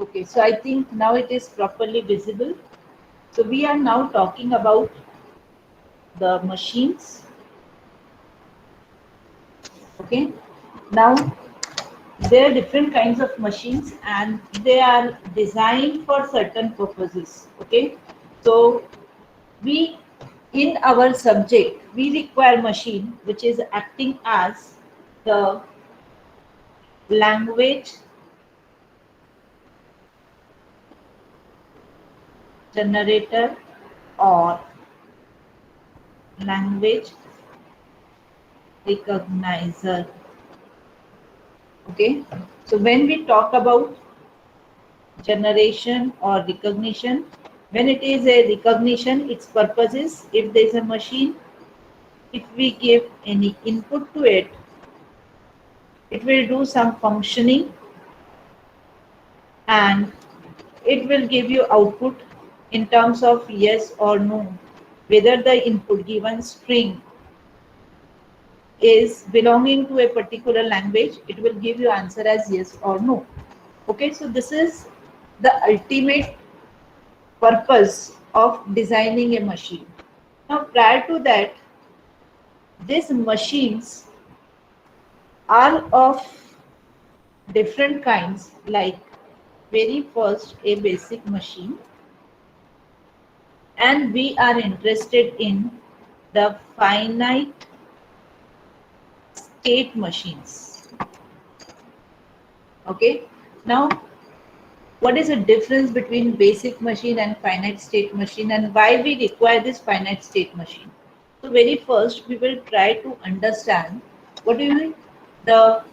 Okay, so I think now it is properly visible. So we are now talking about the machines. Okay, now there are different kinds of machines and they are designed for certain purposes. Okay, so we in our subject we require machine which is acting as the language generator or language recognizer. Okay, so when we talk about generation or recognition, when it is a recognition, its purpose is if there is a machine, if we give any input to it, it will do some functioning and it will give you output in terms of yes or no, whether the input given string is belonging to a particular language, it will give you answer as yes or no. Okay, so this is the ultimate purpose of designing a machine. Now, prior to that, these machines are of different kinds, like very first a basic machine, and we are interested in the finite state machines. Okay, now what is the difference between basic machine and finite state machine and why we require this finite state machine? So very first we will try to understand what do you mean the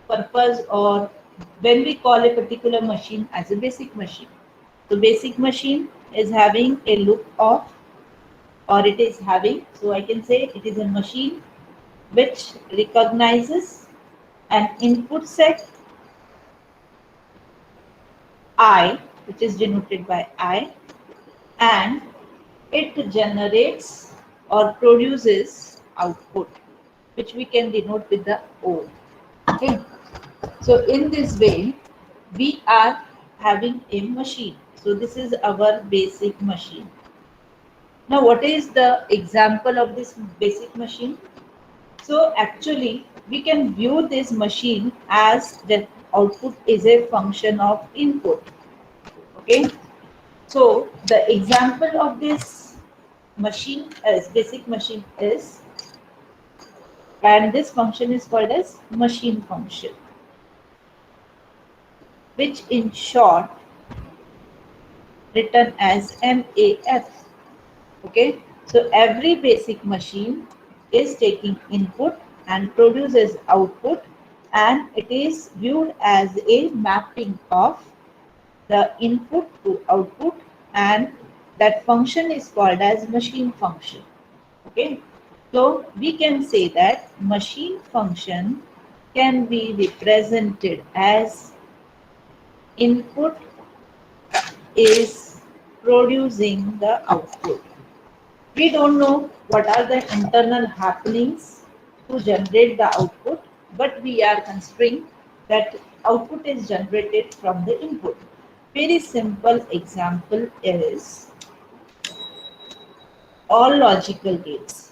purpose or when we call a particular machine as a basic machine. So basic machine is having a look of or it is having, so I can say it is a machine which recognizes an input set I, which is denoted by I, and it generates or produces output, which we can denote with the O. Okay. So in this way, we are having a machine. So this is our basic machine. Now, what is the example of this basic machine? So actually, we can view this machine as the output is a function of input. Okay. So the example of this machine is basic machine is, and this function is called as machine function, which in short written as MAF. Okay, so every basic machine is taking input and produces output, and it is viewed as a mapping of the input to output, and that function is called as machine function. Okay, so we can say that machine function can be represented as input is producing the output. We don't know what are the internal happenings to generate the output, but we are considering that output is generated from the input. Very simple example is all logical gates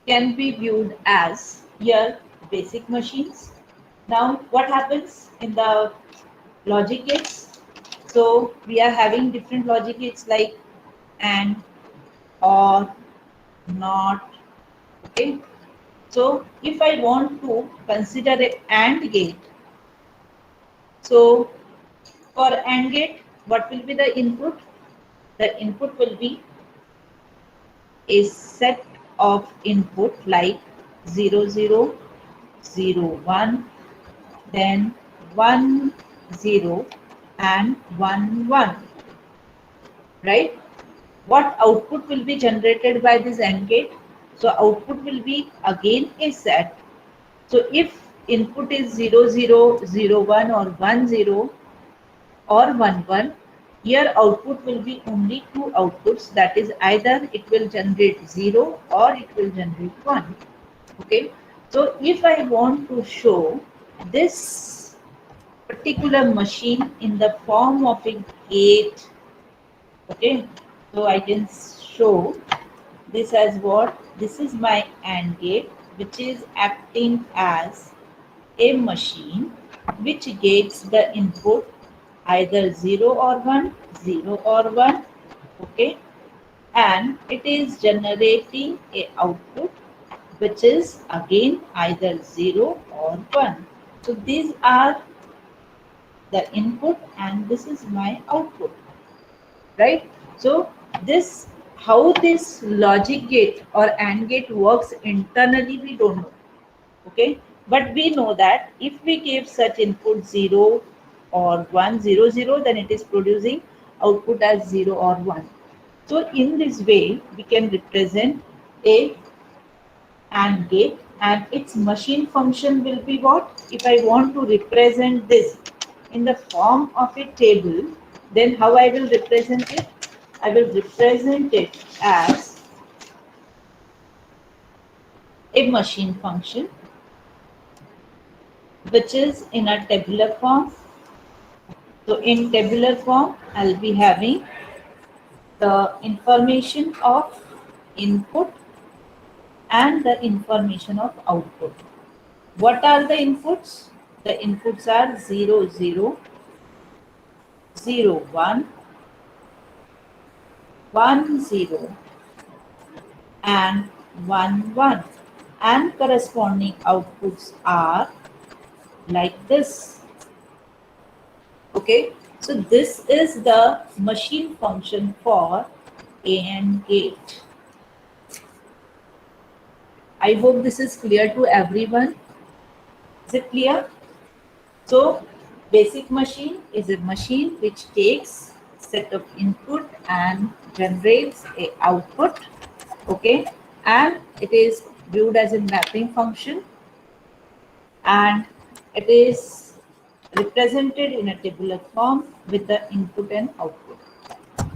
can be viewed as your basic machines. Now, what happens in the logic gates? So, we are having different logic gates like and, or, not. Okay. So, if I want to consider a AND gate, so for AND gate, what will be the input? The input will be a set of input like 0, 0, 0, 1, then 1, 0 and 1, 1, right? What output will be generated by this AND gate? So output will be again a set. So if input is 0, 0, 0, 1 or 1, 0 or 1, 1, here output will be only two outputs, that is either it will generate 0 or it will generate 1. Okay. So if I want to show this particular machine in the form of a gate. Okay, so I can show this as what? This is my AND gate, which is acting as a machine which gets the input either 0 or 1, 0 or 1, okay, and it is generating a output which is again either 0 or 1. So these are the input and this is my output, right? So this, how this logic gate or AND gate works internally, we don't know, okay, but we know that if we give such input 0 or 1, 0, 0, then it is producing output as 0 or 1. So in this way we can represent a AND gate, and its machine function will be what? If I want to represent this in the form of a table, then how I will represent it? I will represent it as a machine function which is in a tabular form. So in tabular form, I'll be having the information of input and the information of output. What are the inputs? The inputs are 0, 0, 0, 1, 1, 0, and 1, 1. And corresponding outputs are like this. Okay, so this is the machine function for AND gate. I hope this is clear to everyone. Is it clear? So basic machine is a machine which takes set of input and generates a output. Okay, and it is viewed as a mapping function, and it is represented in a tabular form with the input and output.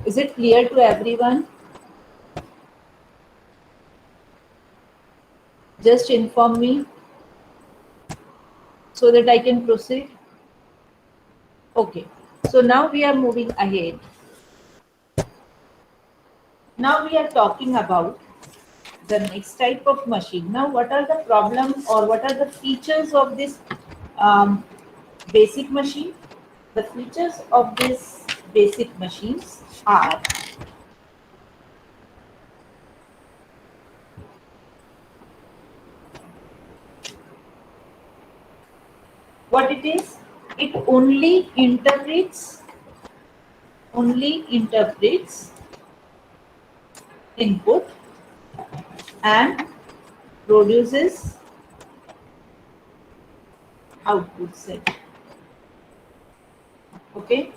Is it clear to everyone? Just inform me so that I can proceed. Okay, so now we are moving ahead. Now we are talking about the next type of machine. Now, what are the problems or what are the features of this um, basic machine? The features of this basic machines are what it is. It only interprets input and produces output set. Okay,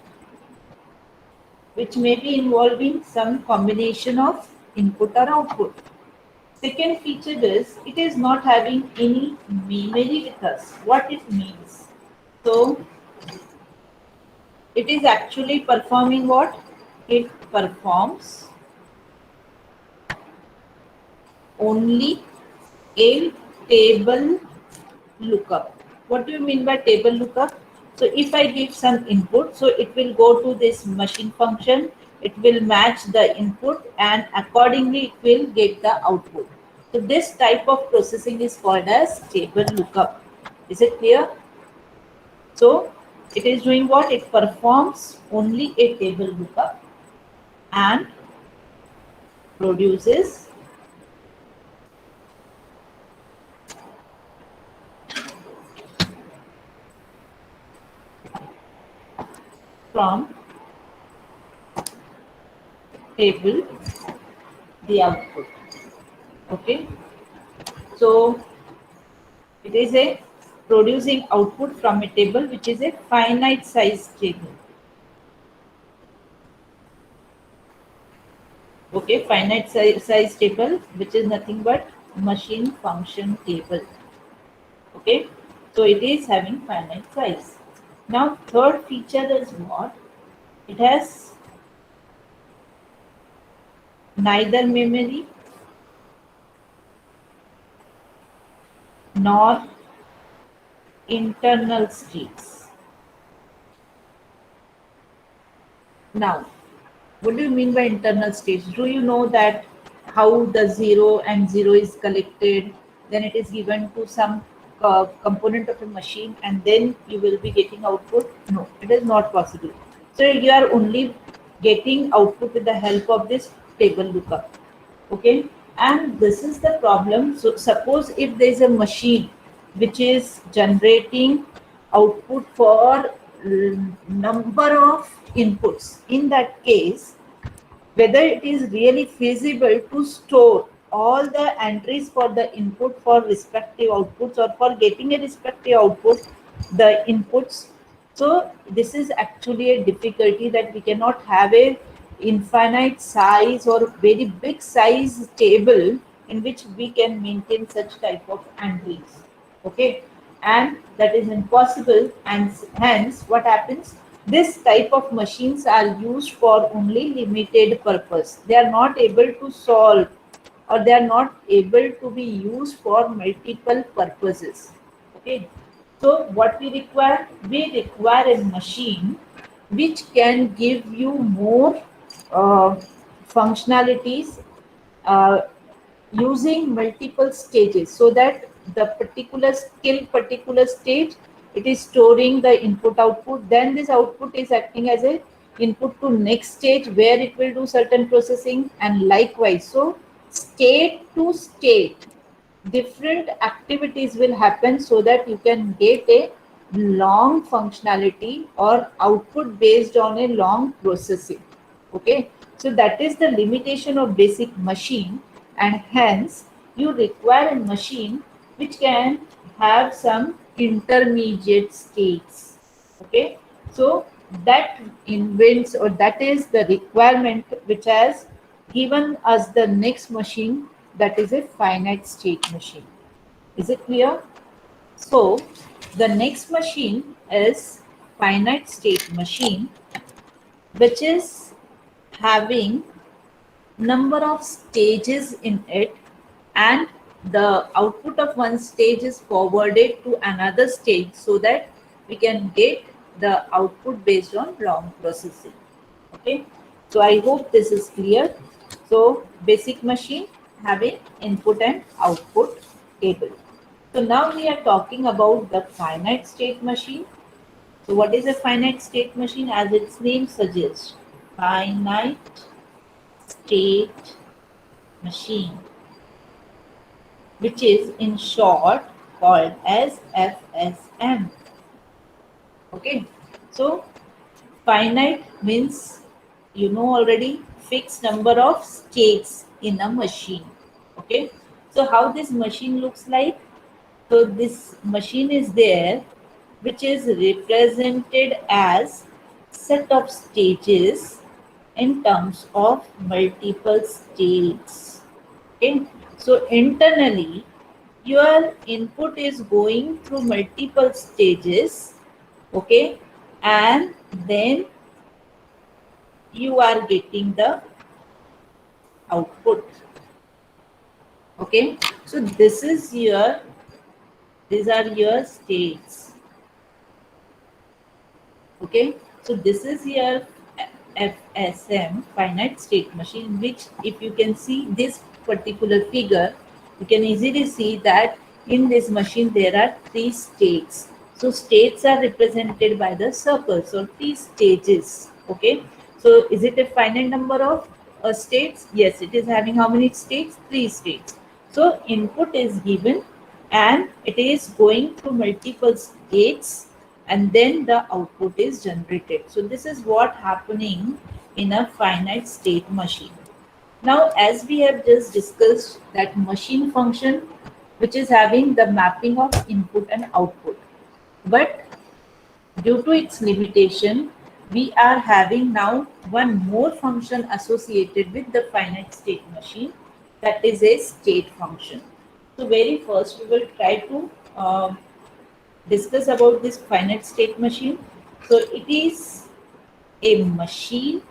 which may be involving some combination of input or output. Second feature is it is not having any memory with us. What it means? So it is actually performing what? It performs only a table lookup. What do you mean by table lookup? So if I give some input, so it will go to this machine function, it will match the input and accordingly it will get the output. So this type of processing is called as table lookup. Is it clear? So it is doing what? It performs only a table lookup and produces from table the output. Okay, so it is a producing output from a table which is a finite size table. Okay, finite size table which is nothing but machine function table. Okay, so it is having finite size. Now third feature is what? It has neither memory nor internal states. Now, what do you mean by internal states? Do you know that how the 0 and 0 is collected? Then it is given to some component of a machine and then you will be getting output? No, it is not possible. So you are only getting output with the help of this table lookup. Okay, and this is the problem. So suppose if there is a machine which is generating output for number of inputs, in that case whether it is really feasible to store all the entries for the input for respective outputs or for getting a respective output the inputs. So this is actually a difficulty that we cannot have a infinite size or very big size table in which we can maintain such type of entries. Okay, and that is impossible, and hence what happens, this type of machines are used for only limited purpose. They are not able to solve or they are not able to be used for multiple purposes. Okay, so what we require a machine which can give you more uh, functionalities uh, using multiple stages, so that the particular stage it is storing the input output, then this output is acting as a input to next stage where it will do certain processing, and likewise. So state to state different activities will happen so that you can get a long functionality or output based on a long processing. Okay, so that is the limitation of basic machine, and hence you require a machine which can have some intermediate states. Okay, so that invents, or that is the requirement which has given us the next machine, that is a finite state machine. Is it clear? So the next machine is finite state machine, which is having number of stages in it, and the output of one stage is forwarded to another stage so that we can get the output based on long processing. Okay, so I hope this is clear. So basic machine having input and output table. So now we are talking about the finite state machine. So what is a finite state machine? As its name suggests, finite state machine, which is in short called as FSM. Okay, so finite means, you know already, fixed number of states in a machine. Okay, so how this machine looks like? So this machine is there, which is represented as set of stages in terms of multiple states. Okay, so internally your input is going through multiple stages. Okay, and then you are getting the output. Okay, so these are your states. Okay, so this is your FSM, finite state machine, which if you can see this particular figure, you can easily see that in this machine there are three states. So states are represented by the circles or three stages. Okay, so is it a finite number of states? Yes, it is having how many states? Three states. So input is given and it is going through multiple states, and then the output is generated. So this is what happening in a finite state machine. Now, as we have just discussed that machine function, which is having the mapping of input and output, but due to its limitation, we are having now one more function associated with the finite state machine, that is a state function. So very first we will try to discuss about this finite state machine. So it is a machine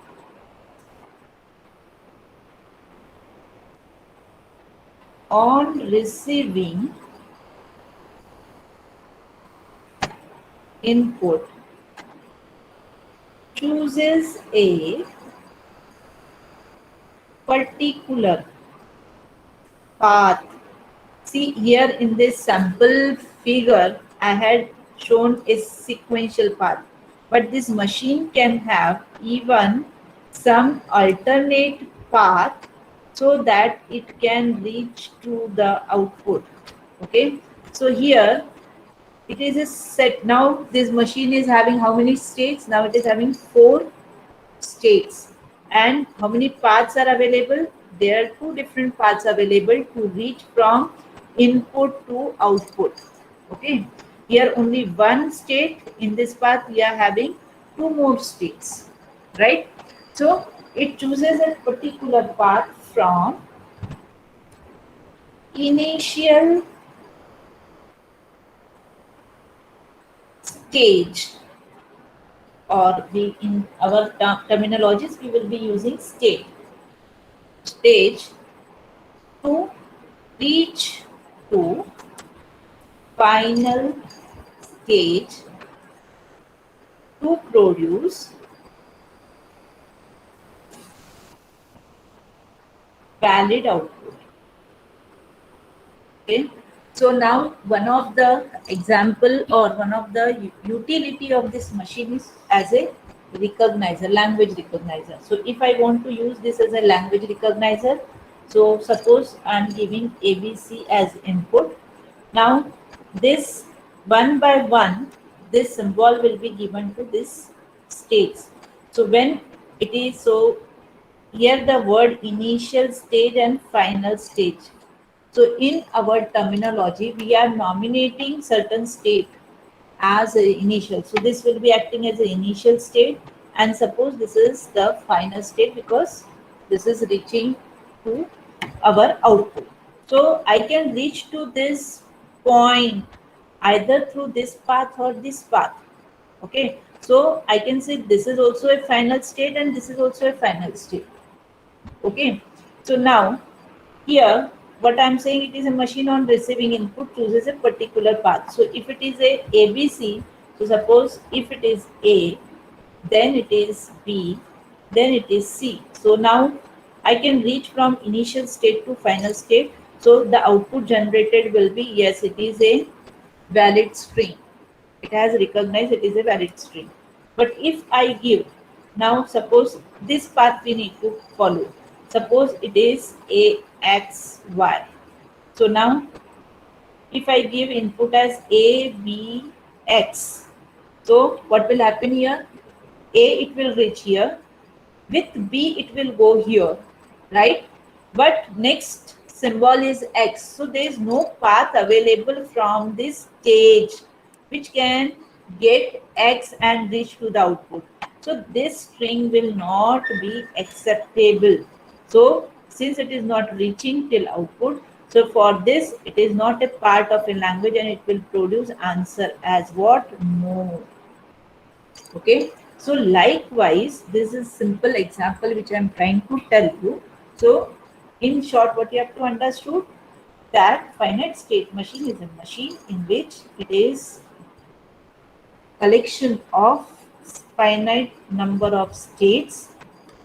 on receiving input chooses a particular path. See here in this sample figure, I had shown a sequential path, but this machine can have even some alternate path so that it can reach to the output. Okay, so here it is a set. Now this machine is having how many states? Now it is having 4 states. And how many paths are available? There are 2 different paths available to reach from input to output. Okay, here only one state. In this path we are having 2 more states, right? So it chooses a particular path from initial stage, or we, in our terminologies we will be using stage to reach to final stage to produce valid output. Okay, so now one of the example or one of the utility of this machine is as a recognizer, language recognizer. So if I want to use this as a language recognizer, so suppose I am giving ABC as input. Now this one by one, this symbol will be given to this states. So when it is, so here the word initial stage and final stage. So in our terminology, we are nominating certain state as a initial. So this will be acting as an initial state, and suppose this is the final state because this is reaching to our output. So I can reach to this point either through this path or this path. Okay, so I can say this is also a final state and this is also a final state. Okay, so now here what I'm saying, it is a machine on receiving input chooses a particular path. So if it is a ABC, so suppose if it is A, then it is B, then it is C. So now I can reach from initial state to final state. So the output generated will be, yes, it is a valid string. It has recognized it is a valid string. But if I give, now suppose this path we need to follow. Suppose it is a x y. So now if I give input as a b x, so what will happen here? A, it will reach here. With B, it will go here, right? But next symbol is X. So there is no path available from this stage which can get X and reach to the output. So this string will not be acceptable. So since it is not reaching till output, so for this, it is not a part of a language and it will produce answer as what? No. Okay, so likewise this is simple example which I am trying to tell you. So in short, what you have to understood, that finite state machine is a machine in which it is collection of finite number of states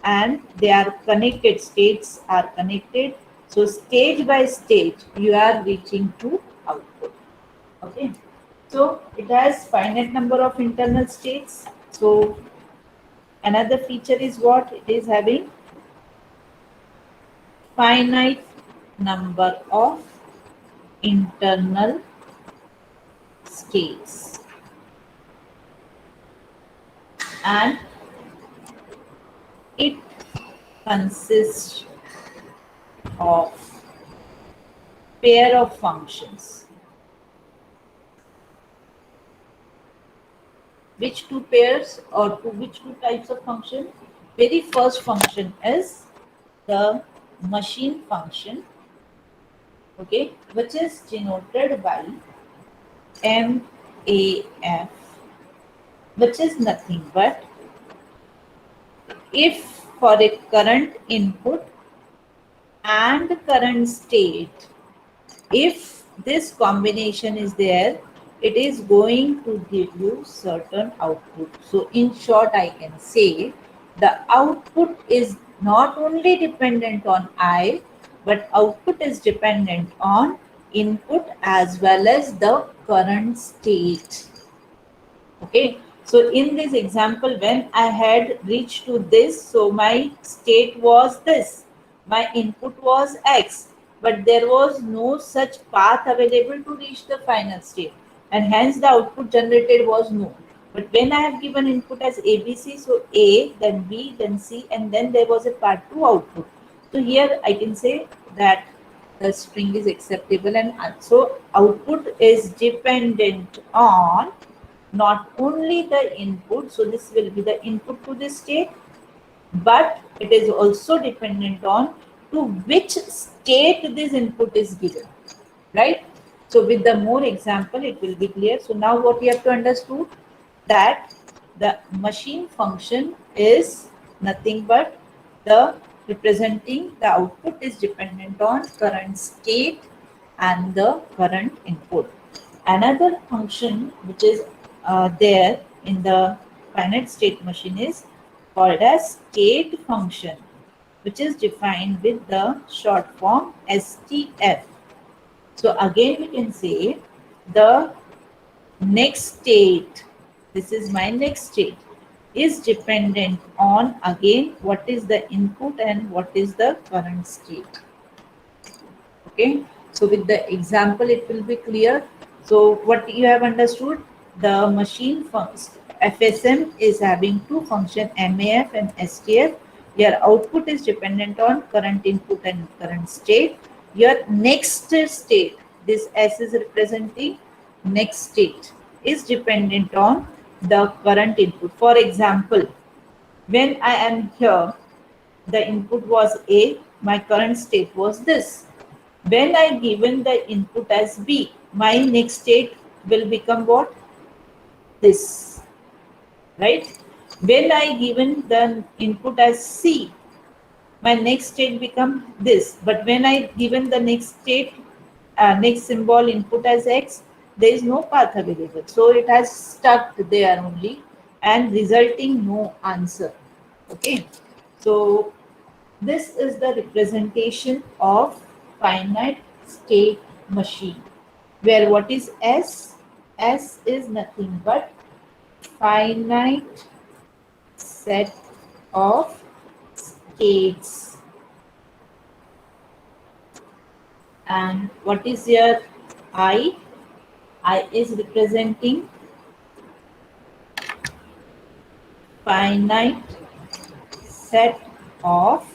and they are connected, states are connected. So stage by stage you are reaching to output. Okay, so it has finite number of internal states. So another feature is what? It is having finite number of internal states, and it consists of pair of functions. Which 2 pairs or which 2 types of function? Very first function is the machine function, okay, which is denoted by MAF, which is nothing but if for a current input and current state, if this combination is there, it is going to give you certain output. So in short, I can say the output is not only dependent on I, but output is dependent on input as well as the current state. Okay, so in this example, when I had reached to this, so my state was this, my input was X, but there was no such path available to reach the final state, and hence the output generated was no. But when I have given input as ABC, so A, then B, then C, and then there was a part 2 output. So here I can say that the string is acceptable, and so output is dependent on not only the input, so this will be the input to this state, but it is also dependent on to which state this input is given, right? So with the more example, it will be clear. So now what we have to understand, that the machine function is nothing but the representing the output is dependent on current state and the current input. Another function which is there in the finite state machine is called as state function, which is defined with the short form STF. So again we can say the next state, this is my next state, is dependent on again what is the input and what is the current state. Okay, so with the example it will be clear. So what you have understood, the machine function FSM is having two functions, MAF and STF. Your output is dependent on current input and current state. Your next state, this S is representing next state, is dependent on the current input. For example, when I am here, the input was A, my current state was this. When I given the input as B, my next state will become what? This, right? When I given the input as C, my next state become this. But when I given the next state, next symbol input as X, there is no path available. So it has stuck there only and resulting no answer. Okay. So this is the representation of finite state machine, where what is S? S is nothing but finite set of states. And what is your I? I is representing finite set of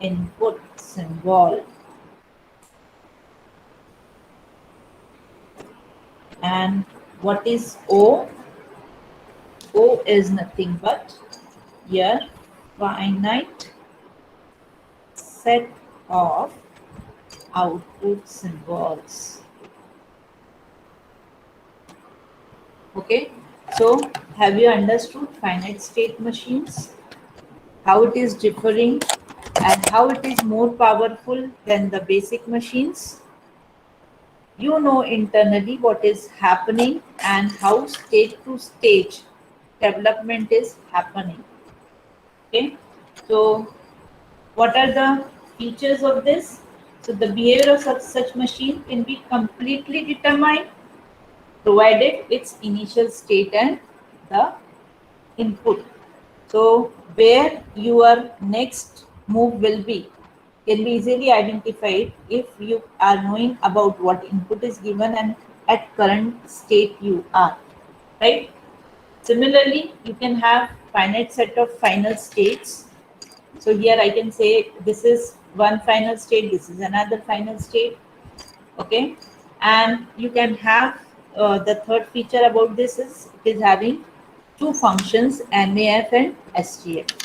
input symbol. And what is O? O is nothing but your finite set of output symbols. Okay, so have you understood finite state machines, how it is differing and how it is more powerful than the basic machines? You know internally what is happening and how stage to stage development is happening. Okay, so what are the features of this? So the behavior of such machine can be completely determined provided its initial state and the input. So where your next move will be can be easily identified if you are knowing about what input is given and at current state you are, right? Similarly, you can have finite set of final states. So here I can say this is one final state, this is another final state, okay? And you can have the third feature about this is it is having two functions, MAF and STF.